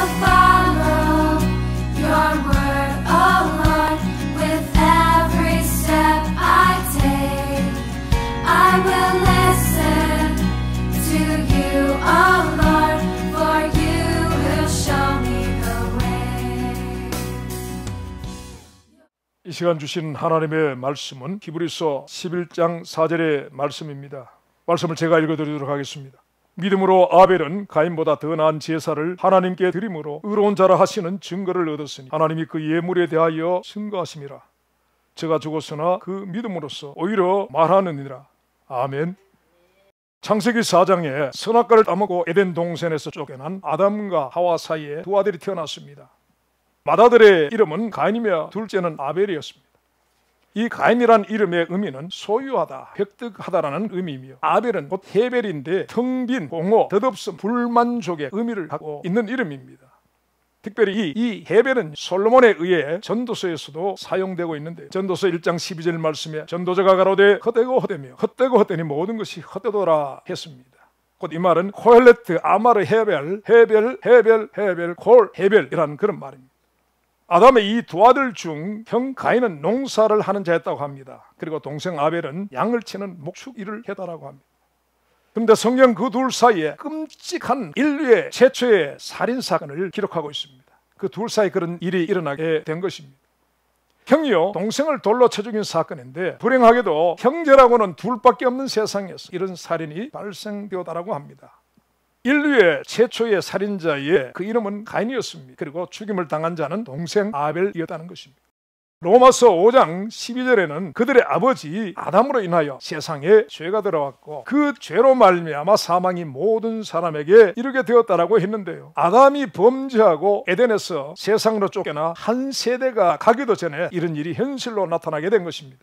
will follow your word, oh Lord, with every step I take. I will listen to you, oh Lord, for you will show me the way. 이 시간 주신 하나님의 말씀은 히브리서 11장 4절의 말씀입니다. 말씀을 제가 읽어드리도록 하겠습니다. 믿음으로 아벨은 가인보다 더 나은 제사를 하나님께 드림으로 의로운 자라 하시는 증거를 얻었으니 하나님이 그 예물에 대하여 증거하심이라. 저가 죽었으나 그 믿음으로써 오히려 말하느니라. 아멘. 창세기 4장에 선악과를 따먹고 에덴 동산에서 쫓겨난 아담과 하와 사이에 두 아들이 태어났습니다. 맏아들의 이름은 가인이며 둘째는 아벨이었습니다. 이 가인이란 이름의 의미는 소유하다, 획득하다라는 의미이며 아벨은 곧 헤벨인데 텅 빈, 공허, 덧없음, 불만족의 의미를 갖고 있는 이름입니다. 특별히 이 헤벨은 솔로몬에 의해 전도서에서도 사용되고 있는데 전도서 1장 12절 말씀에 전도자가 가로되 헛되고 헛되며 헛되고 헛되니 모든 것이 헛되도라 했습니다. 곧 이 말은 코헬레트, 아마르, 헤벨, 콜, 헤벨이라는 그런 말입니다. 아담의 이 두 아들 중 형 가인은 농사를 하는 자였다고 합니다. 그리고 동생 아벨은 양을 치는 목축 일을 했다라고 합니다. 그런데 성경 그 둘 사이에 끔찍한 인류의 최초의 살인사건을 기록하고 있습니다. 그 둘 사이 그런 일이 일어나게 된 것입니다. 형이요 동생을 돌로 쳐 죽인 사건인데 불행하게도 형제라고는 둘밖에 없는 세상에서 이런 살인이 발생되었다라고 합니다. 인류의 최초의 살인자의 그 이름은 가인이었습니다. 그리고 죽임을 당한 자는 동생 아벨이었다는 것입니다. 로마서 5장 12절에는 그들의 아버지 아담으로 인하여 세상에 죄가 들어왔고 그 죄로 말미암아 사망이 모든 사람에게 이르게 되었다라고 했는데요. 아담이 범죄하고 에덴에서 세상으로 쫓겨나 한 세대가 가기도 전에 이런 일이 현실로 나타나게 된 것입니다.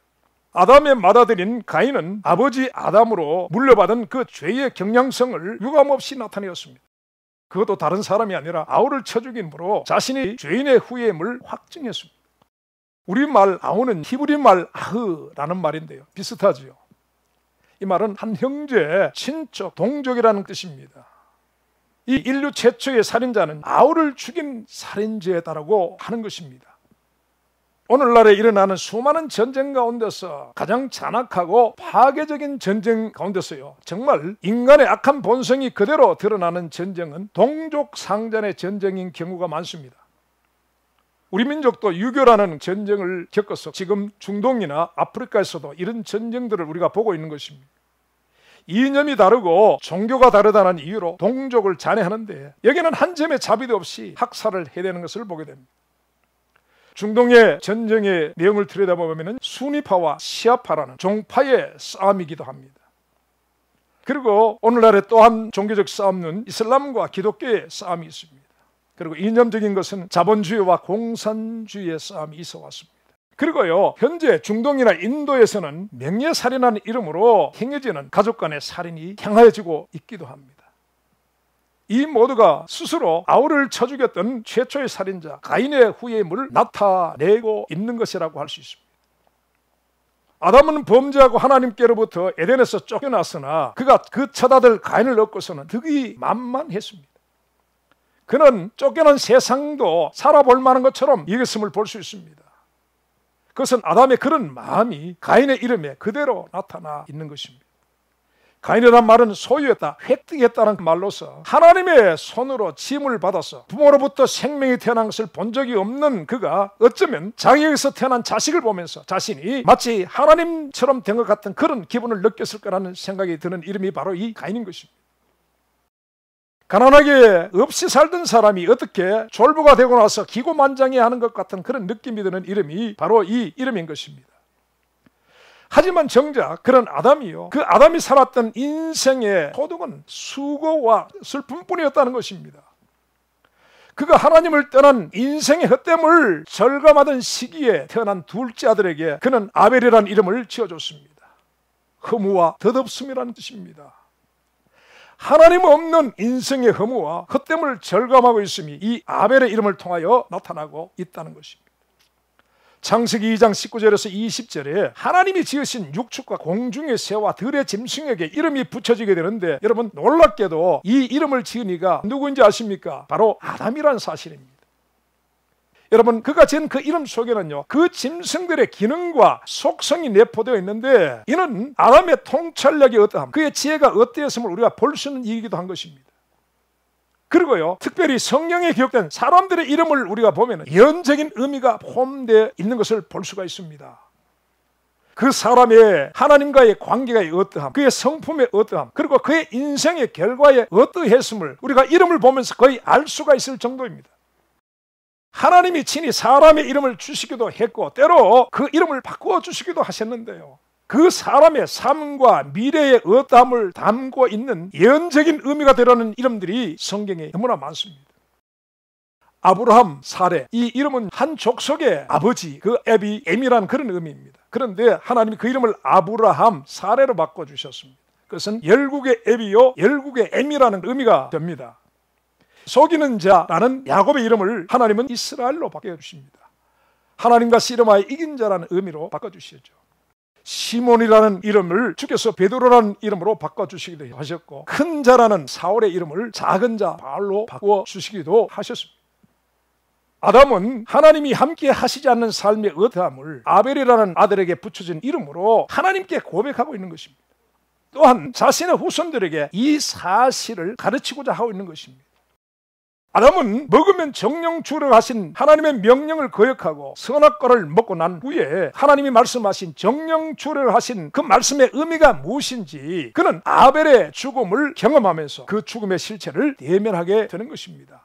아담의 맏아들인 가인은 아버지 아담으로 물려받은 그 죄의 경향성을 유감없이 나타내었습니다. 그것도 다른 사람이 아니라 아우를 쳐 죽임으로 자신이 죄인의 후예임을 확증했습니다. 우리말 아우는 히브리말 아흐라는 말인데요. 비슷하지요. 이 말은 한 형제, 친척, 동족이라는 뜻입니다. 이 인류 최초의 살인자는 아우를 죽인 살인죄다라고 하는 것입니다. 오늘날에 일어나는 수많은 전쟁 가운데서 가장 잔악하고 파괴적인 전쟁 가운데서요, 정말 인간의 악한 본성이 그대로 드러나는 전쟁은 동족 상잔의 전쟁인 경우가 많습니다. 우리 민족도 유교라는 전쟁을 겪어서 지금 중동이나 아프리카에서도 이런 전쟁들을 우리가 보고 있는 것입니다. 이념이 다르고 종교가 다르다는 이유로 동족을 잔해하는데 여기는 한 점의 자비도 없이 학살을 해야 되는 것을 보게 됩니다. 중동의 전쟁의 내용을 들여다보면 수니파와 시아파라는 종파의 싸움이기도 합니다. 그리고 오늘날에 또한 종교적 싸움은 이슬람과 기독교의 싸움이 있습니다. 그리고 이념적인 것은 자본주의와 공산주의의 싸움이 있어 왔습니다. 그리고요, 현재 중동이나 인도에서는 명예살인하는 이름으로 행해지는 가족 간의 살인이 행하여지고 있기도 합니다. 이 모두가 스스로 아우를 쳐 죽였던 최초의 살인자 가인의 후예임을 나타내고 있는 것이라고 할 수 있습니다. 아담은 범죄하고 하나님께로부터 에덴에서 쫓겨났으나 그가 그 첫 아들 가인을 얻고서는 득이 만만했습니다. 그는 쫓겨난 세상도 살아볼 만한 것처럼 여겼음을 볼 수 있습니다. 그것은 아담의 그런 마음이 가인의 이름에 그대로 나타나 있는 것입니다. 가인이란 말은 소유했다, 획득했다는 말로서 하나님의 손으로 짐을 받아서 부모로부터 생명이 태어난 것을 본 적이 없는 그가 어쩌면 자기에게서 태어난 자식을 보면서 자신이 마치 하나님처럼 된 것 같은 그런 기분을 느꼈을 거라는 생각이 드는 이름이 바로 이 가인인 것입니다. 가난하게 없이 살던 사람이 어떻게 졸부가 되고 나서 기고만장해하는 것 같은 그런 느낌이 드는 이름이 바로 이 이름인 것입니다. 하지만 정작 그런 아담이요, 그 아담이 살았던 인생의 소득은 수고와 슬픔뿐이었다는 것입니다. 그가 하나님을 떠난 인생의 헛됨을 절감하던 시기에 태어난 둘째 아들에게 그는 아벨이라는 이름을 지어줬습니다. 허무와 덧없음이라는 뜻입니다. 하나님 없는 인생의 허무와 헛됨을 절감하고 있음이 이 아벨의 이름을 통하여 나타나고 있다는 것입니다. 창세기 2장 19절에서 20절에 하나님이 지으신 육축과 공중의 새와 들의 짐승에게 이름이 붙여지게 되는데, 여러분 놀랍게도 이 이름을 지은 이가 누구인지 아십니까? 바로 아담이라는 사실입니다. 여러분, 그가 지은 그 이름 속에는요, 그 짐승들의 기능과 속성이 내포되어 있는데, 이는 아담의 통찰력이 어떠함, 그의 지혜가 어떠했음을 우리가 볼 수 있는 일이기도 한 것입니다. 그리고요, 특별히 성경에 기록된 사람들의 이름을 우리가 보면 예언적인 의미가 포함되어 있는 것을 볼 수가 있습니다. 그 사람의 하나님과의 관계가 어떠함, 그의 성품의 어떠함, 그리고 그의 인생의 결과에 어떠했음을 우리가 이름을 보면서 거의 알 수가 있을 정도입니다. 하나님이 친히 사람의 이름을 주시기도 했고, 때로 그 이름을 바꾸어 주시기도 하셨는데요, 그 사람의 삶과 미래의 어떠함을 담고 있는 예언적인 의미가 드러나는 이름들이 성경에 너무나 많습니다. 아브라함, 사레, 이 이름은 한 족속의 아버지, 그 엠이라는 그런 의미입니다. 그런데 하나님이 그 이름을 아브라함, 사레로 바꿔주셨습니다. 그것은 열국의 앱이요, 열국의 엠이라는 의미가 됩니다. 속이는 자라는 야곱의 이름을 하나님은 이스라엘로 바꿔주십니다. 하나님과 씨름하여 이긴 자라는 의미로 바꿔주시죠. 시몬이라는 이름을 주께서 베드로라는 이름으로 바꿔주시기도 하셨고, 큰 자라는 사울의 이름을 작은 자 바울로 바꿔주시기도 하셨습니다. 아담은 하나님이 함께 하시지 않는 삶의 어떠함을 아벨이라는 아들에게 붙여진 이름으로 하나님께 고백하고 있는 것입니다. 또한 자신의 후손들에게 이 사실을 가르치고자 하고 있는 것입니다. 아담은 먹으면 정령 죽으라 하신 하나님의 명령을 거역하고 선악과를 먹고 난 후에 하나님이 말씀하신 정령 죽으라 하신 그 말씀의 의미가 무엇인지 그는 아벨의 죽음을 경험하면서 그 죽음의 실체를 대면하게 되는 것입니다.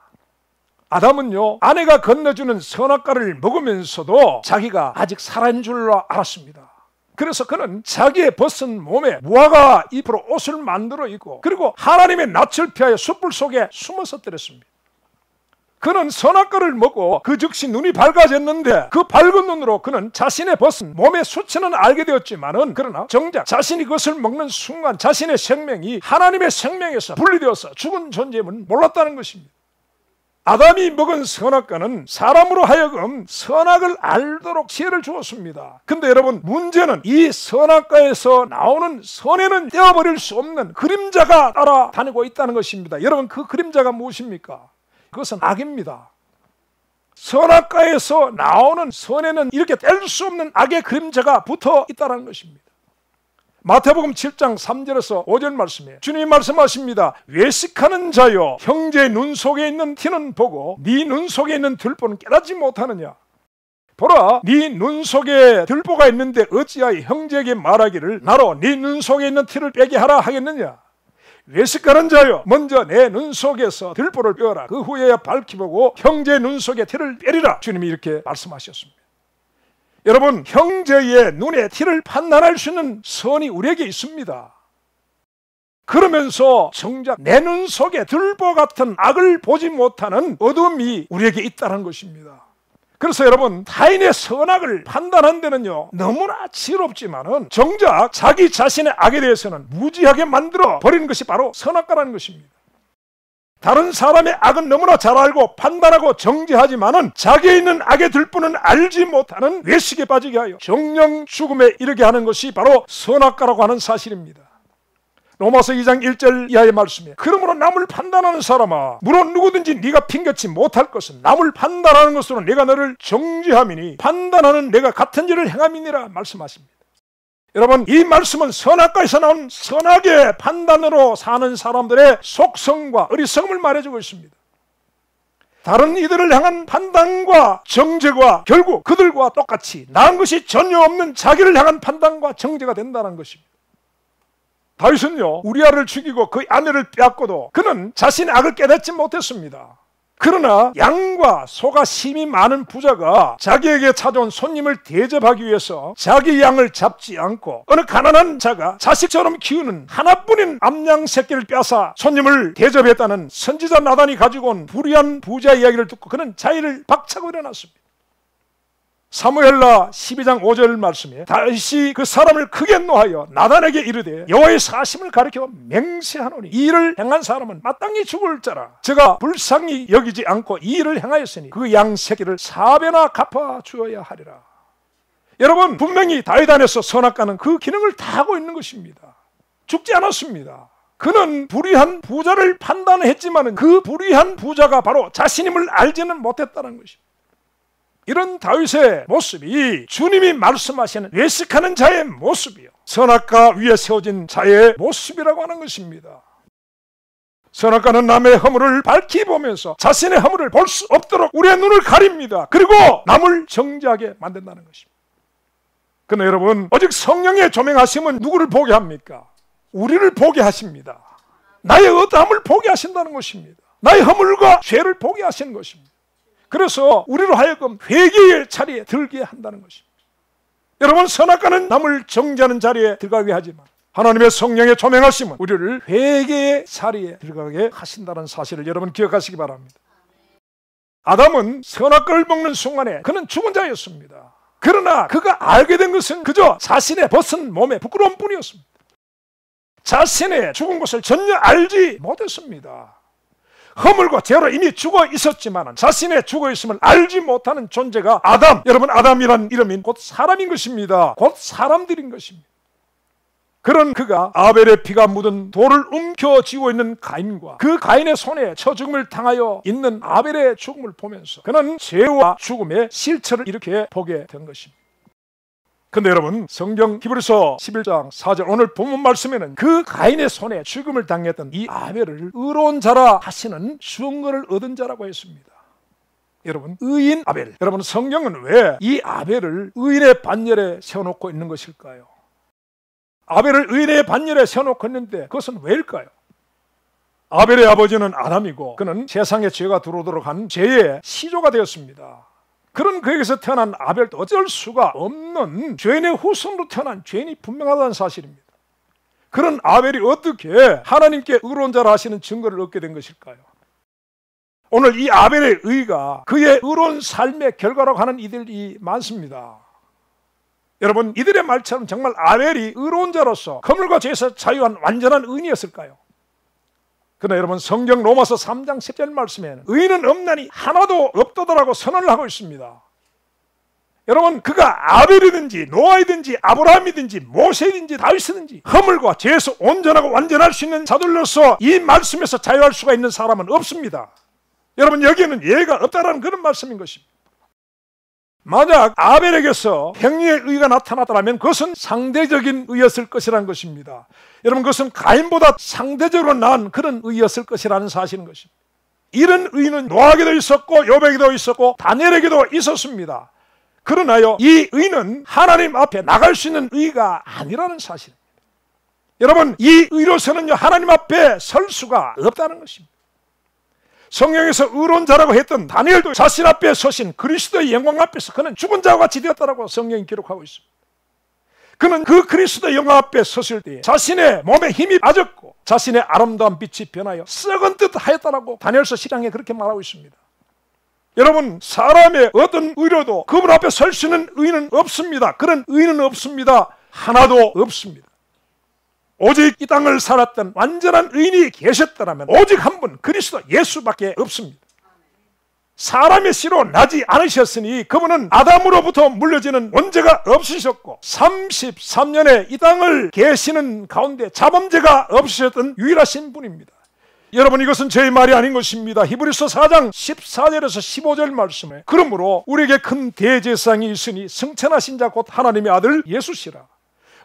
아담은요, 아내가 건네주는 선악과를 먹으면서도 자기가 아직 살아있는 줄로 알았습니다. 그래서 그는 자기의 벗은 몸에 무화과 잎으로 옷을 만들어 입고, 그리고 하나님의 낯을 피하여 숯불 속에 숨어서 때렸습니다. 그는 선악과를 먹고 그 즉시 눈이 밝아졌는데, 그 밝은 눈으로 그는 자신의 벗은 몸의 수치는 알게 되었지만은, 그러나 정작 자신이 그것을 먹는 순간 자신의 생명이 하나님의 생명에서 분리되어서 죽은 존재임을 몰랐다는 것입니다. 아담이 먹은 선악과는 사람으로 하여금 선악을 알도록 지혜를 주었습니다. 근데 여러분, 문제는 이 선악과에서 나오는 선에는 떼어버릴 수 없는 그림자가 따라다니고 있다는 것입니다. 여러분, 그 그림자가 무엇입니까? 그것은 악입니다. 선악과에서 나오는 선에는 이렇게 뗄 수 없는 악의 그림자가 붙어 있다는 것입니다. 마태복음 7장 3절에서 5절 말씀에 주님이 말씀하십니다. 외식하는 자여, 형제의 눈 속에 있는 티는 보고 네 눈 속에 있는 들보는 깨닫지 못하느냐. 보라, 네 눈 속에 들보가 있는데 어찌하여 형제에게 말하기를 나로 네 눈 속에 있는 티를 빼게 하라 하겠느냐. 외식하는 자여, 먼저 내 눈 속에서 들보를 빼어라. 그 후에야 밝히 보고 형제의 눈 속에 티를 빼리라. 주님이 이렇게 말씀하셨습니다. 여러분, 형제의 눈에 티를 판단할 수 있는 선이 우리에게 있습니다. 그러면서 정작 내 눈 속에 들보 같은 악을 보지 못하는 어둠이 우리에게 있다는 것입니다. 그래서 여러분, 타인의 선악을 판단한 데는요, 너무나 지혜롭지만은 정작 자기 자신의 악에 대해서는 무지하게 만들어 버리는 것이 바로 선악과라는 것입니다. 다른 사람의 악은 너무나 잘 알고 판단하고 정죄하지만은 자기에 있는 악의 들보는 알지 못하는 외식에 빠지게 하여 정령 죽음에 이르게 하는 것이 바로 선악과라고 하는 사실입니다. 로마서 2장 1절 이하의 말씀에 그러므로 남을 판단하는 사람아, 물론 누구든지 네가 핑계치 못할 것은 남을 판단하는 것으로 내가 너를 정죄함이니 판단하는 내가 같은 일을 행함이니라 말씀하십니다. 여러분, 이 말씀은 선악과에서 나온 선악의 판단으로 사는 사람들의 속성과 어리석음을 말해주고 있습니다. 다른 이들을 향한 판단과 정죄가 결국 그들과 똑같이 나은 것이 전혀 없는 자기를 향한 판단과 정죄가 된다는 것입니다. 다윗은요, 우리아를 죽이고 그 아내를 빼앗고도 그는 자신의 악을 깨닫지 못했습니다. 그러나 양과 소가 심이 많은 부자가 자기에게 찾아온 손님을 대접하기 위해서 자기 양을 잡지 않고 어느 가난한 자가 자식처럼 키우는 하나뿐인 암양 새끼를 빼앗아 손님을 대접했다는 선지자 나단이 가지고 온 불의한 부자 이야기를 듣고 그는 자의를 박차고 일어났습니다. 사무엘라 12장 5절 말씀에 다윗이 그 사람을 크게 노하여 나단에게 이르되 여호와의 사심을 가리켜 맹세하노니 이 일을 행한 사람은 마땅히 죽을 자라. 저가 불쌍히 여기지 않고 이 일을 행하였으니 그 양 새끼를 4배나 갚아 주어야 하리라. 여러분, 분명히 다윗 안에서 선악과는 그 기능을 다 하고 있는 것입니다. 죽지 않았습니다. 그는 불의한 부자를 판단했지만 그 불의한 부자가 바로 자신임을 알지는 못했다는 것입니다. 이런 다윗의 모습이 주님이 말씀하시는 외식하는 자의 모습이요, 선악과 위에 세워진 자의 모습이라고 하는 것입니다. 선악과는 남의 허물을 밝히 보면서 자신의 허물을 볼 수 없도록 우리의 눈을 가립니다. 그리고 남을 정죄하게 만든다는 것입니다. 그러나 여러분, 오직 성령의 조명하심은 누구를 보게 합니까? 우리를 보게 하십니다. 나의 어떠함을 보게 하신다는 것입니다. 나의 허물과 죄를 보게 하시는 것입니다. 그래서 우리로 하여금 회개의 자리에 들게 한다는 것입니다. 여러분, 선악과는 남을 정죄하는 자리에 들어가게 하지만 하나님의 성령의 조명하심은 우리를 회개의 자리에 들어가게 하신다는 사실을 여러분 기억하시기 바랍니다. 아담은 선악과를 먹는 순간에 그는 죽은 자였습니다. 그러나 그가 알게 된 것은 그저 자신의 벗은 몸의 부끄러움 뿐이었습니다. 자신의 죽은 것을 전혀 알지 못했습니다. 허물과 죄로 이미 죽어 있었지만 자신의 죽어 있음을 알지 못하는 존재가 아담. 여러분, 아담이란 이름인 곧 사람인 것입니다. 곧 사람들인 것입니다. 그런 그가 아벨의 피가 묻은 돌을 움켜쥐고 있는 가인과 그 가인의 손에 처죽음을 당하여 있는 아벨의 죽음을 보면서 그는 죄와 죽음의 실체를 이렇게 보게 된 것입니다. 근데 여러분, 성경 히브리서 11장 4절 오늘 본문 말씀에는 그 가인의 손에 죽음을 당했던 이 아벨을 의로운 자라 하시는 증거를 얻은 자라고 했습니다. 여러분, 의인 아벨. 여러분, 성경은 왜 이 아벨을 의인의 반열에 세워놓고 있는 것일까요? 아벨을 의인의 반열에 세워놓고 있는데 그것은 왜일까요? 아벨의 아버지는 아담이고 그는 세상에 죄가 들어오도록 한 죄의 시조가 되었습니다. 그런 그에게서 태어난 아벨도 어쩔 수가 없는 죄인의 후손으로 태어난 죄인이 분명하다는 사실입니다. 그런 아벨이 어떻게 하나님께 의로운 자라 하시는 증거를 얻게 된 것일까요? 오늘 이 아벨의 의가 그의 의로운 삶의 결과라고 하는 이들이 많습니다. 여러분, 이들의 말처럼 정말 아벨이 의로운 자로서 허물과 죄에서 자유한 완전한 의인이었을까요? 그러나 여러분, 성경 로마서 3장 10절 말씀에는 의인은 없나니 하나도 없도다라고 선언을 하고 있습니다. 여러분, 그가 아벨이든지 노아이든지 아브라함이든지 모세이든지 다윗이든지 허물과 죄에서 온전하고 완전할 수 있는 자들로서 이 말씀에서 자유할 수가 있는 사람은 없습니다. 여러분, 여기에는 예가 없다라는 그런 말씀인 것입니다. 만약 아벨에게서 행위의 의가 나타났다면 그것은 상대적인 의였을 것이라는 것입니다. 여러분, 그것은 가인보다 상대적으로 나은 그런 의였을 것이라는 사실인 것입니다. 이런 의는 노아에게도 있었고 욥에게도 있었고 다니엘에게도 있었습니다. 그러나요, 이 의는 하나님 앞에 나갈 수 있는 의가 아니라는 사실입니다. 여러분, 이 의로서는요 하나님 앞에 설 수가 없다는 것입니다. 성경에서 의로운 자라고 했던 다니엘도 자신 앞에 서신 그리스도의 영광 앞에서 그는 죽은 자와 같이 되었다라고 성경이 기록하고 있습니다. 그는 그 그리스도의 영광 앞에 섰을 때 자신의 몸에 힘이 빠졌고 자신의 아름다운 빛이 변하여 썩은 듯 하였다라고 다니엘서 10장에 그렇게 말하고 있습니다. 여러분, 사람의 어떤 의로도 그분 앞에 설 수 있는 의는 없습니다. 그런 의는 없습니다. 하나도 없습니다. 오직 이 땅을 살았던 완전한 의인이 계셨더라면 오직 한 분, 그리스도 예수밖에 없습니다. 사람의 씨로 나지 않으셨으니 그분은 아담으로부터 물려지는 원죄가 없으셨고 33년에 이 땅을 계시는 가운데 자범죄가 없으셨던 유일하신 분입니다. 여러분, 이것은 제 말이 아닌 것입니다. 히브리서 4장 14절에서 15절 말씀에 그러므로 우리에게 큰 대제사장이 있으니 승천하신 자 곧 하나님의 아들 예수시라.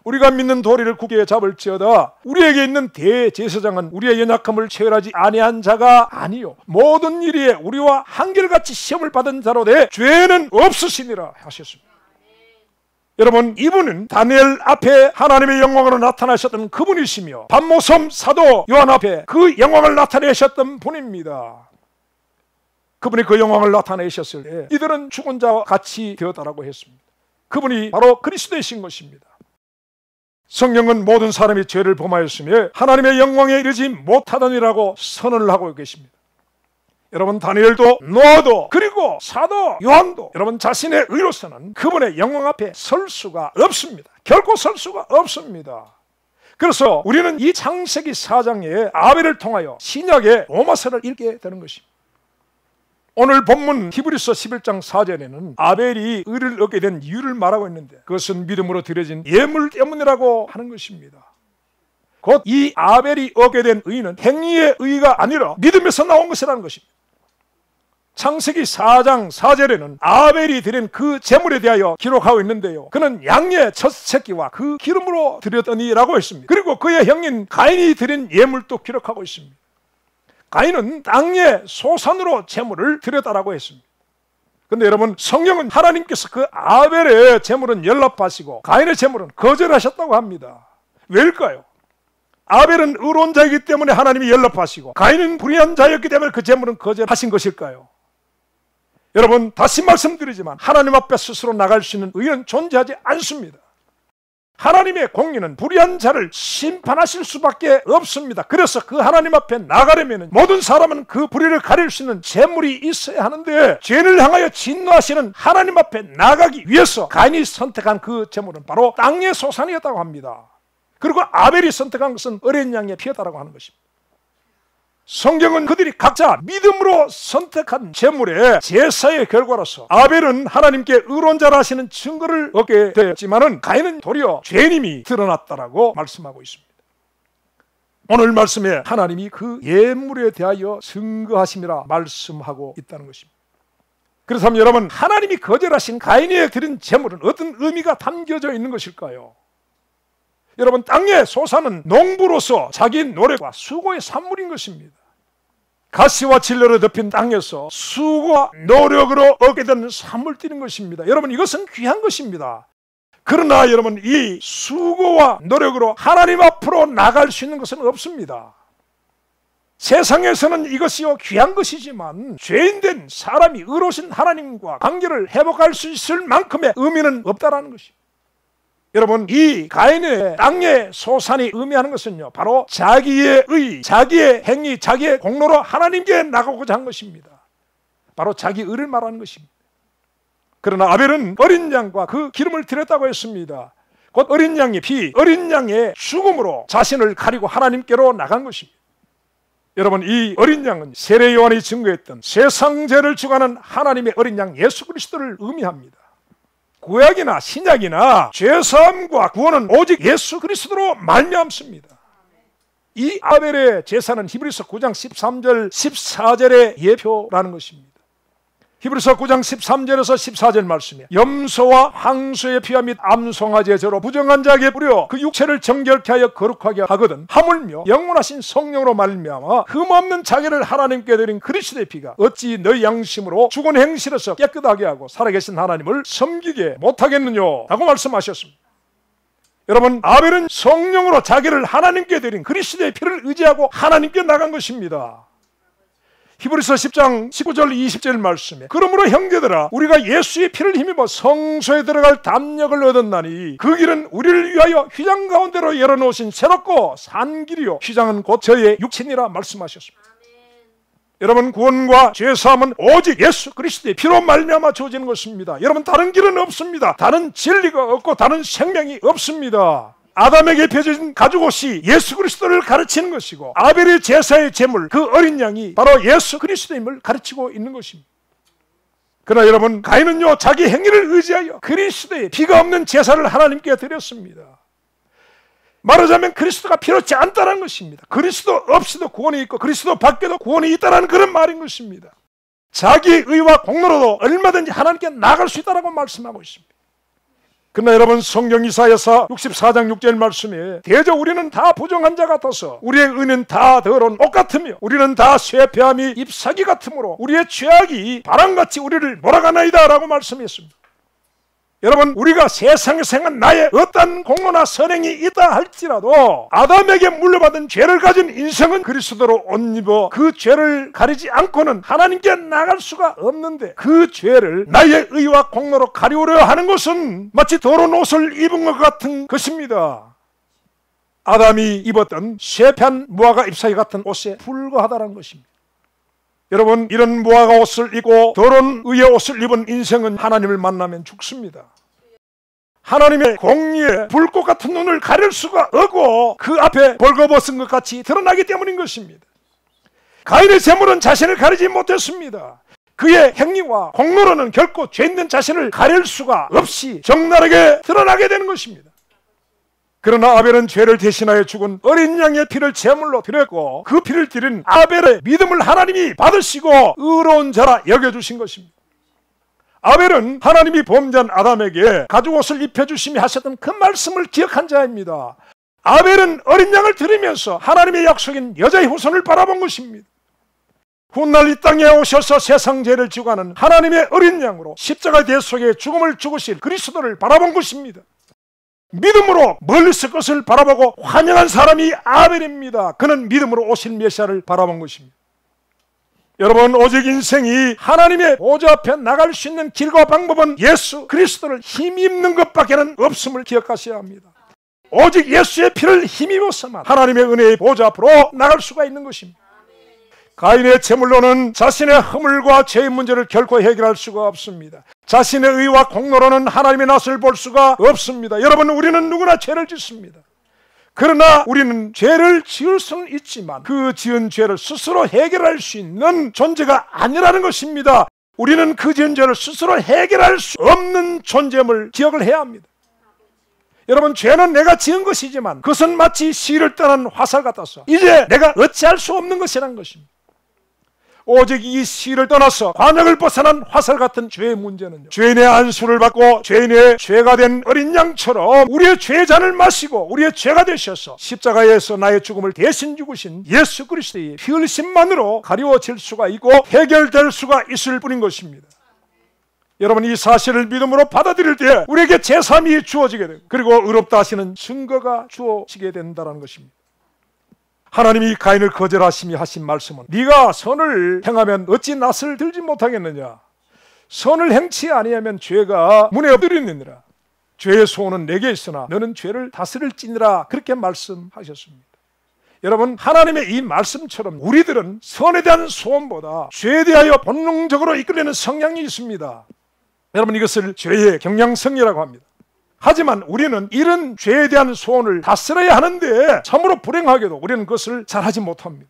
우리가 믿는 도리를 굳게 잡을지어다. 우리에게 있는 대제사장은 우리의 연약함을 체결하지 아니한 자가 아니요 모든 일에 우리와 한결같이 시험을 받은 자로 돼 죄는 없으시니라 하셨습니다. 여러분, 이분은 다니엘 앞에 하나님의 영광으로 나타나셨던 그분이시며 반모섬 사도 요한 앞에 그 영광을 나타내셨던 분입니다. 그분이 그 영광을 나타내셨을 때 이들은 죽은 자와 같이 되었다라고 했습니다. 그분이 바로 그리스도이신 것입니다. 성경은 모든 사람이 죄를 범하였으며 하나님의 영광에 이르지 못하더니라고 선언을 하고 계십니다. 여러분, 다니엘도 노아도 그리고 사도 요한도 여러분 자신의 의로서는 그분의 영광 앞에 설 수가 없습니다. 결코 설 수가 없습니다. 그래서 우리는 이 창세기 4장의 아벨을 통하여 신약의 로마서를 읽게 되는 것입니다. 오늘 본문 히브리서 11장 4절에는 아벨이 의를 얻게 된 이유를 말하고 있는데 그것은 믿음으로 드려진 예물 때문이라고 하는 것입니다. 곧 이 아벨이 얻게 된 의는 행위의 의가 아니라 믿음에서 나온 것이라는 것입니다. 창세기 4장 4절에는 아벨이 드린 그 제물에 대하여 기록하고 있는데요, 그는 양의 첫 새끼와 그 기름으로 드렸더니라고 했습니다. 그리고 그의 형인 가인이 드린 예물도 기록하고 있습니다. 가인은 땅의 소산으로 제물을 드렸다라고 했습니다. 그런데 여러분, 성경은 하나님께서 그 아벨의 제물은 연락하시고 가인의 제물은 거절하셨다고 합니다. 왜일까요? 아벨은 의로운 자이기 때문에 하나님이 연락하시고 가인은 불의한 자였기 때문에 그 제물은 거절하신 것일까요? 여러분, 다시 말씀드리지만 하나님 앞에 스스로 나갈 수 있는 의는 존재하지 않습니다. 하나님의 공의는 불의한 자를 심판하실 수밖에 없습니다. 그래서 그 하나님 앞에 나가려면 모든 사람은 그 불의를 가릴 수 있는 재물이 있어야 하는데, 죄를 향하여 진노하시는 하나님 앞에 나가기 위해서 가인이 선택한 그 재물은 바로 땅의 소산이었다고 합니다. 그리고 아벨이 선택한 것은 어린 양의 피였다고 하는 것입니다. 성경은 그들이 각자 믿음으로 선택한 제물의 제사의 결과로서 아벨은 하나님께 의로운 자라 하시는 증거를 얻게 되었지만은 가인은 도리어 죄인임이 드러났다라고 말씀하고 있습니다. 오늘 말씀에 하나님이 그 예물에 대하여 증거하심이라 말씀하고 있다는 것입니다. 그렇다면 여러분, 하나님이 거절하신 가인이 드린 제물은 어떤 의미가 담겨져 있는 것일까요? 여러분, 땅의 소산은 농부로서 자기 노력과 수고의 산물인 것입니다. 가시와 진로로 덮인 땅에서 수고와 노력으로 얻게 되는 산물들인 것입니다. 여러분, 이것은 귀한 것입니다. 그러나 여러분, 이 수고와 노력으로 하나님 앞으로 나갈 수 있는 것은 없습니다. 세상에서는 이것이요 귀한 것이지만 죄인된 사람이 의로우신 하나님과 관계를 회복할 수 있을 만큼의 의미는 없다라는 것입니다. 여러분, 이 가인의 땅의 소산이 의미하는 것은요, 바로 자기의 의, 자기의 행위, 자기의 공로로 하나님께 나가고자 한 것입니다. 바로 자기 의를 말하는 것입니다. 그러나 아벨은 어린 양과 그 기름을 드렸다고 했습니다. 곧 어린 양의 피, 어린 양의 죽음으로 자신을 가리고 하나님께로 나간 것입니다. 여러분, 이 어린 양은 세례 요한이 증거했던 세상 죄를 주관하는 하나님의 어린 양 예수 그리스도를 의미합니다. 구약이나 신약이나 죄사함과 구원은 오직 예수 그리스도로 말미암습니다. 이 아벨의 제사는 히브리서 9장 13절 14절의 예표라는 것입니다. 히브리서 9장 13절에서 14절 말씀에 염소와 황소의 피와 및 암송아지의 저로 부정한 자에게 뿌려 그 육체를 정결케 하여 거룩하게 하거든 하물며 영원하신 성령으로 말미암아 흠없는 자기를 하나님께 드린 그리스도의 피가 어찌 너희 양심으로 죽은 행실에서 깨끗하게 하고 살아계신 하나님을 섬기게 못하겠느냐 라고 말씀하셨습니다. 여러분, 아벨은 성령으로 자기를 하나님께 드린 그리스도의 피를 의지하고 하나님께 나간 것입니다. 히브리서 10장 19절 20절 말씀에 그러므로 형제들아, 우리가 예수의 피를 힘입어 성소에 들어갈 담력을 얻었나니 그 길은 우리를 위하여 휘장 가운데로 열어놓으신 새롭고 산 길이요 휘장은 곧 저의 육신이라 말씀하셨습니다. 여러분, 구원과 죄사함은 오직 예수 그리스도의 피로 말미암아 주어지는 것입니다. 여러분, 다른 길은 없습니다. 다른 진리가 없고 다른 생명이 없습니다. 아담에게 펴진 가죽옷이 예수 그리스도를 가르치는 것이고 아벨의 제사의 제물, 그 어린 양이 바로 예수 그리스도임을 가르치고 있는 것입니다. 그러나 여러분, 가인은요 자기 행위를 의지하여 그리스도의 피가 없는 제사를 하나님께 드렸습니다. 말하자면 그리스도가 필요치 않다는 것입니다. 그리스도 없이도 구원이 있고 그리스도 밖에도 구원이 있다는 그런 말인 것입니다. 자기 의와 공로로도 얼마든지 하나님께 나갈 수 있다고 말씀하고 있습니다. 그러나 여러분, 성경 이사야서 64장 6절 말씀에 대저 우리는 다 부정한 자 같아서 우리의 의는 다 더러운 옷 같으며 우리는 다 쇠폐함이 잎사귀 같으므로 우리의 죄악이 바람같이 우리를 몰아가나이다 라고 말씀했습니다. 여러분, 우리가 세상에서 행한 나의 어떤 공로나 선행이 있다 할지라도 아담에게 물려받은 죄를 가진 인생은 그리스도로 옷 입어 그 죄를 가리지 않고는 하나님께 나갈 수가 없는데, 그 죄를 나의 의와 공로로 가리우려 하는 것은 마치 더러운 옷을 입은 것 같은 것입니다. 아담이 입었던 쇠폐한 무화과 잎사귀 같은 옷에 불과하다는 것입니다. 여러분, 이런 무화과 옷을 입고 더러운 의의 옷을 입은 인생은 하나님을 만나면 죽습니다. 하나님의 공의의 불꽃 같은 눈을 가릴 수가 없고 그 앞에 벌거벗은 것 같이 드러나기 때문인 것입니다. 가인의 제물은 자신을 가리지 못했습니다. 그의 행위와 공로로는 결코 죄 있는 자신을 가릴 수가 없이 적나라하게 드러나게 되는 것입니다. 그러나 아벨은 죄를 대신하여 죽은 어린 양의 피를 제물로 드렸고 그 피를 드린 아벨의 믿음을 하나님이 받으시고 의로운 자라 여겨주신 것입니다. 아벨은 하나님이 범죄한 아담에게 가죽옷을 입혀주심이 하셨던 그 말씀을 기억한 자입니다. 아벨은 어린 양을 드리면서 하나님의 약속인 여자의 후손을 바라본 것입니다. 훗날 이 땅에 오셔서 세상 죄를 지고 가는 하나님의 어린 양으로 십자가 대 속에 죽음을 죽으실 그리스도를 바라본 것입니다. 믿음으로 멀리서 것을 바라보고 환영한 사람이 아벨입니다. 그는 믿음으로 오실 메시아를 바라본 것입니다. 여러분, 오직 인생이 하나님의 보좌 앞에 나갈 수 있는 길과 방법은 예수 그리스도를 힘입는 것밖에는 없음을 기억하셔야 합니다. 오직 예수의 피를 힘입어서만 하나님의 은혜의 보좌 앞으로 나갈 수가 있는 것입니다. 가인의 제물로는 자신의 허물과 죄의 문제를 결코 해결할 수가 없습니다. 자신의 의와 공로로는 하나님의 낯을 볼 수가 없습니다. 여러분, 우리는 누구나 죄를 짓습니다. 그러나 우리는 죄를 지을 수는 있지만 그 지은 죄를 스스로 해결할 수 있는 존재가 아니라는 것입니다. 우리는 그 지은 죄를 스스로 해결할 수 없는 존재임을 기억을 해야 합니다. 여러분, 죄는 내가 지은 것이지만 그것은 마치 시를 떠난 화살 같아서 이제 내가 어찌할 수 없는 것이라는 것입니다. 오직 이 시를 떠나서 관역을 벗어난 화살 같은 죄의 문제는요, 죄인의 안수를 받고 죄인의 죄가 된 어린 양처럼 우리의 죄잔을 마시고 우리의 죄가 되셔서 십자가에서 나의 죽음을 대신 죽으신 예수 그리스도의 피 흘리심만으로 가리워질 수가 있고 해결될 수가 있을 뿐인 것입니다. 여러분, 이 사실을 믿음으로 받아들일 때 우리에게 제3이 주어지게 되고 그리고 의롭다 하시는 증거가 주어지게 된다는 것입니다. 하나님이 가인을 거절하심이 하신 말씀은 네가 선을 행하면 어찌 낫을 들지 못하겠느냐, 선을 행치 아니하면 죄가 문에 엎드리느니라, 죄의 소원은 내게 있으나 너는 죄를 다스릴지니라, 그렇게 말씀하셨습니다. 여러분, 하나님의 이 말씀처럼 우리들은 선에 대한 소원보다 죄에 대하여 본능적으로 이끌리는 성향이 있습니다. 여러분, 이것을 죄의 경향성이라고 합니다. 하지만 우리는 이런 죄에 대한 소원을 다스려야 하는데 참으로 불행하게도 우리는 그것을 잘하지 못합니다.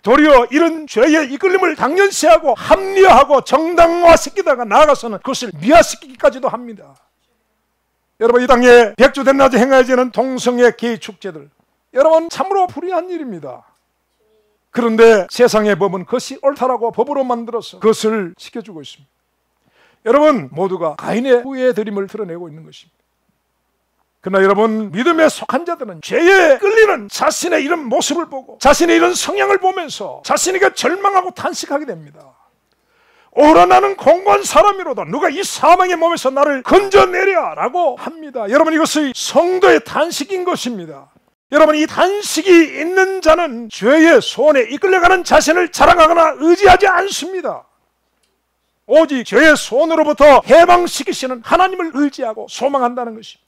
도리어 이런 죄의 이끌림을 당연시하고 합리화하고 정당화시키다가 나아가서는 그것을 미화시키기까지도 합니다. 여러분, 이 땅에 백주된 낮에 행해지는 동성애 게이 축제들, 여러분, 참으로 불의한 일입니다. 그런데 세상의 법은 그것이 옳다라고 법으로 만들어서 그것을 지켜주고 있습니다. 여러분, 모두가 가인의 후회 드림을 드러내고 있는 것입니다. 그러나 여러분, 믿음에 속한 자들은 죄에 끌리는 자신의 이런 모습을 보고 자신의 이런 성향을 보면서 자신에게 절망하고 탄식하게 됩니다. 오라, 나는 공고한 사람이로다. 누가 이 사망의 몸에서 나를 건져내랴 라고 합니다. 여러분, 이것이 성도의 탄식인 것입니다. 여러분, 이 탄식이 있는 자는 죄의 소원에 이끌려가는 자신을 자랑하거나 의지하지 않습니다. 오직 죄의 소원으로부터 해방시키시는 하나님을 의지하고 소망한다는 것입니다.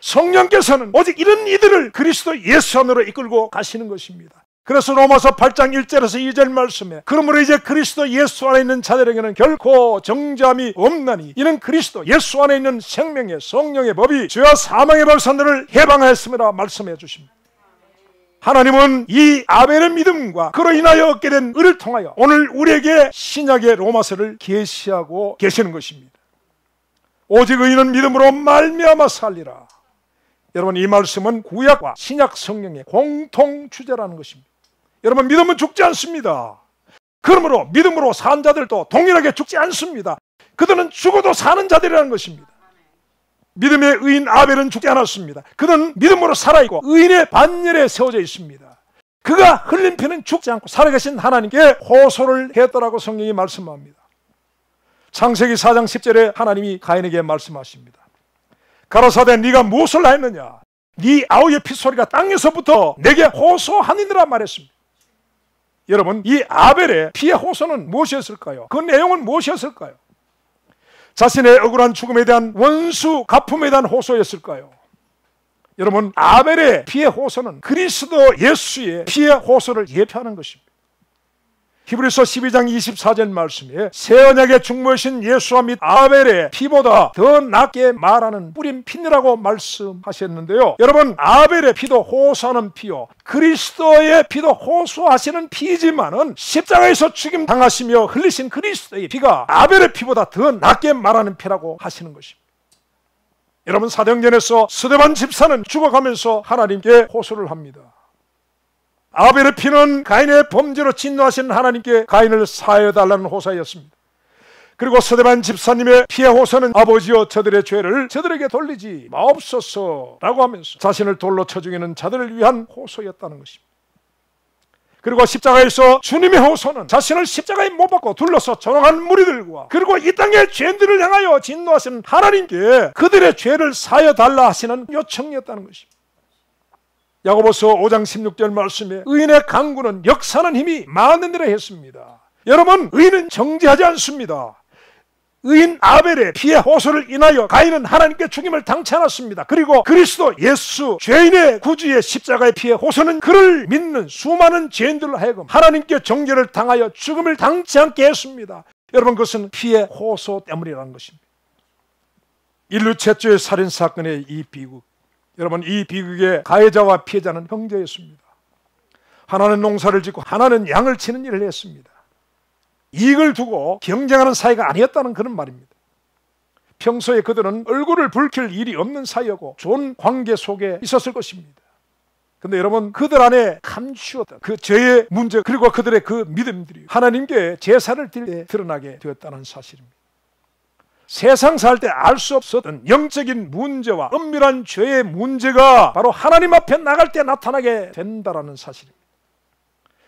성령께서는 오직 이런 이들을 그리스도 예수 안으로 이끌고 가시는 것입니다. 그래서 로마서 8장 1절에서 2절 말씀에 그러므로 이제 그리스도 예수 안에 있는 자들에게는 결코 정죄함이 없나니 이는 그리스도 예수 안에 있는 생명의 성령의 법이 죄와 사망의 벌선들을 해방하였음이라 말씀해 주십니다. 하나님은 이 아벨의 믿음과 그로 인하여 얻게 된 의를 통하여 오늘 우리에게 신약의 로마서를 계시하고 계시는 것입니다. 오직 의인은 믿음으로 말미암아 살리라. 여러분, 이 말씀은 구약과 신약 성령의 공통 주제라는 것입니다. 여러분, 믿음은 죽지 않습니다. 그러므로 믿음으로 산 자들도 동일하게 죽지 않습니다. 그들은 죽어도 사는 자들이라는 것입니다. 믿음의 의인 아벨은 죽지 않았습니다. 그는 믿음으로 살아있고 의인의 반열에 세워져 있습니다. 그가 흘린 피는 죽지 않고 살아계신 하나님께 호소를 했더라고 성경이 말씀합니다. 창세기 4장 10절에 하나님이 가인에게 말씀하십니다. 가라사대 네가 무엇을 하였느냐, 네 아우의 핏소리가 땅에서부터 내게 호소하니라 말했습니다. 여러분, 이 아벨의 피의 호소는 무엇이었을까요? 그 내용은 무엇이었을까요? 자신의 억울한 죽음에 대한 원수 갚음에 대한 호소였을까요? 여러분, 아벨의 피의 호소는 그리스도 예수의 피의 호소를 예표하는 것입니다. 히브리서 12장 24절 말씀에 새 언약의 중보이신 예수와 및 아벨의 피보다 더 낫게 말하는 뿌린 피니라고 말씀하셨는데요. 여러분, 아벨의 피도 호소하는 피요, 그리스도의 피도 호소하시는 피이지만은 십자가에서 죽임 당하시며 흘리신 그리스도의 피가 아벨의 피보다 더 낫게 말하는 피라고 하시는 것입니다. 여러분, 사도행전에서 스데반 집사는 죽어가면서 하나님께 호소를 합니다. 아벨의 피는 가인의 범죄로 진노하신 하나님께 가인을 사하여달라는 호소였습니다. 그리고 스데반 집사님의 피의 호소는 아버지여 저들의 죄를 저들에게 돌리지 마옵소서 라고 하면서 자신을 돌로 쳐 죽이는 자들을 위한 호소였다는 것입니다. 그리고 십자가에서 주님의 호소는 자신을 십자가에 못 박고 둘러서 조롱한 무리들과 그리고 이 땅의 죄인들을 향하여 진노하시는 하나님께 그들의 죄를 사하여달라 하시는 요청이었다는 것입니다. 야고보서 5장 16절 말씀에 의인의 강구는 역사하는 힘이 많은이라 했습니다. 여러분, 의인은 정죄하지 않습니다. 의인 아벨의 피의 호소를 인하여 가인은 하나님께 죽임을 당치 않았습니다. 그리고 그리스도 예수 죄인의 구주의 십자가의 피의 호소는 그를 믿는 수많은 죄인들로 하여금 하나님께 정죄를 당하여 죽음을 당치 않게 했습니다. 여러분, 그것은 피의 호소 때문이라는 것입니다. 인류 최초의 살인사건의 이 비극, 여러분, 이 비극의 가해자와 피해자는 형제였습니다. 하나는 농사를 짓고 하나는 양을 치는 일을 했습니다. 이익을 두고 경쟁하는 사이가 아니었다는 그런 말입니다. 평소에 그들은 얼굴을 붉힐 일이 없는 사이였고 좋은 관계 속에 있었을 것입니다. 그런데 여러분, 그들 안에 감추었다 그 죄의 문제, 그리고 그들의 그 믿음들이 하나님께 제사를 드릴 때 드러나게 되었다는 사실입니다. 세상 살 때 알 수 없었던 영적인 문제와 엄밀한 죄의 문제가 바로 하나님 앞에 나갈 때 나타나게 된다는 사실입니다.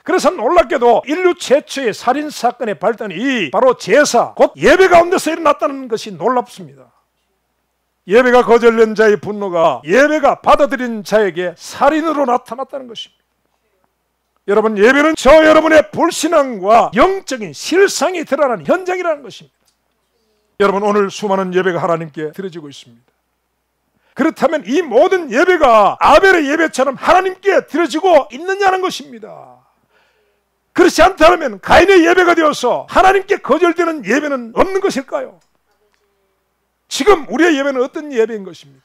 그래서 놀랍게도 인류 최초의 살인사건의 발단이 바로 제사, 곧 예배 가운데서 일어났다는 것이 놀랍습니다. 예배가 거절된 자의 분노가 예배가 받아들인 자에게 살인으로 나타났다는 것입니다. 여러분, 예배는 저 여러분의 불신앙과 영적인 실상이 드러나는 현장이라는 것입니다. 여러분, 오늘 수많은 예배가 하나님께 드려지고 있습니다. 그렇다면 이 모든 예배가 아벨의 예배처럼 하나님께 드려지고 있느냐는 것입니다. 그렇지 않다면 가인의 예배가 되어서 하나님께 거절되는 예배는 없는 것일까요? 지금 우리의 예배는 어떤 예배인 것입니까?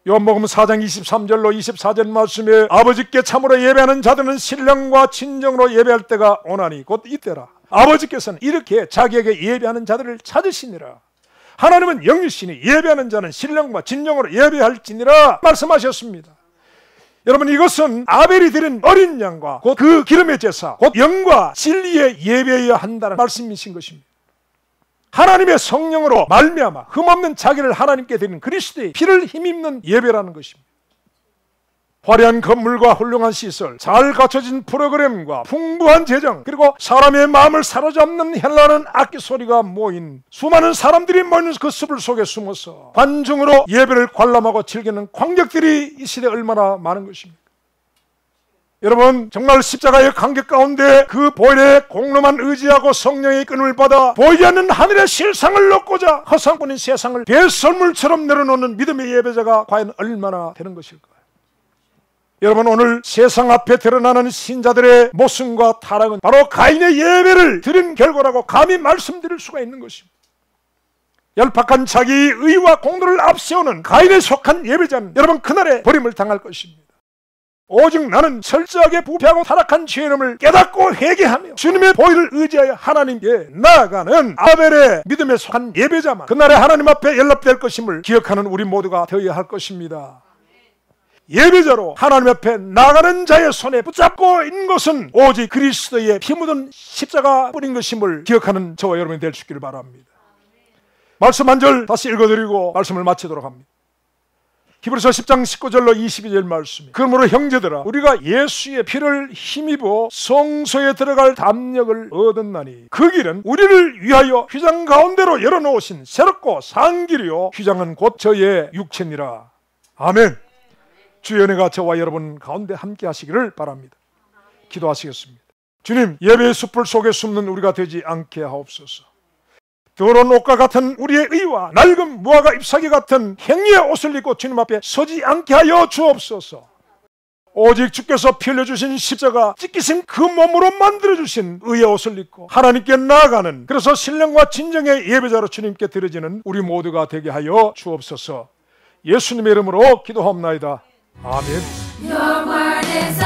요한복음 4장 23절로 24절 말씀에 아버지께 참으로 예배하는 자들은 신령과 진정으로 예배할 때가 오나니 곧 이때라. 아버지께서는 이렇게 자기에게 예배하는 자들을 찾으시니라. 하나님은 영이시니 예배하는 자는 신령과 진정으로 예배할지니라 말씀하셨습니다. 여러분, 이것은 아벨이 드린 어린 양과 곧 그 기름의 제사, 곧 영과 진리의 예배여야 한다는 말씀이신 것입니다. 하나님의 성령으로 말미암아 흠없는 자기를 하나님께 드리는 그리스도의 피를 힘입는 예배라는 것입니다. 화려한 건물과 훌륭한 시설, 잘 갖춰진 프로그램과 풍부한 재정, 그리고 사람의 마음을 사로잡는 현란한 악기 소리가 모인 수많은 사람들이 모이는 그 숲을 속에 숨어서 관중으로 예배를 관람하고 즐기는 관객들이 이 시대에 얼마나 많은 것입니까? 여러분, 정말 십자가의 간격 가운데 그 보혈의 공로만 의지하고 성령의 끈을 받아 보이지 않는 하늘의 실상을 얻고자 허상뿐인 세상을 배설물처럼 내려놓는 믿음의 예배자가 과연 얼마나 되는 것일까요? 여러분, 오늘 세상 앞에 드러나는 신자들의 모순과 타락은 바로 가인의 예배를 드린 결과라고 감히 말씀드릴 수가 있는 것입니다. 얄팍한 자기 의와 공로를 앞세우는 가인에 속한 예배자는 여러분 그날에 버림을 당할 것입니다. 오직 나는 철저하게 부패하고 타락한 죄인임을 깨닫고 회개하며 주님의 보혈을 의지하여 하나님께 나아가는 아벨의 믿음에 속한 예배자만 그날에 하나님 앞에 연락될 것임을 기억하는 우리 모두가 되어야 할 것입니다. 예배자로 하나님 앞에 나가는 자의 손에 붙잡고 있는 것은 오직 그리스도의 피 묻은 십자가 뿌린 것임을 기억하는 저와 여러분이 될 수 있기를 바랍니다. 말씀 한 절 다시 읽어드리고 말씀을 마치도록 합니다. 히브리서 10장 19절로 22절 말씀이 그러므로 형제들아 우리가 예수의 피를 힘입어 성소에 들어갈 담력을 얻었나니 그 길은 우리를 위하여 휘장 가운데로 열어놓으신 새롭고 산 길이요 휘장은 곧 저의 육체니라. 아멘. 주의 은혜가 저와 여러분 가운데 함께 하시기를 바랍니다. 기도하시겠습니다. 주님, 예배의 숯불 속에 숨는 우리가 되지 않게 하옵소서. 더러운 옷과 같은 우리의 의와 낡은 무화과 잎사귀 같은 행위의 옷을 입고 주님 앞에 서지 않게 하여 주옵소서. 오직 주께서 피 흘려주신 십자가 찢기신 그 몸으로 만들어주신 의의 옷을 입고 하나님께 나아가는, 그래서 신령과 진정의 예배자로 주님께 드려지는 우리 모두가 되게 하여 주옵소서. 예수님의 이름으로 기도하옵나이다. 아멘. Your word is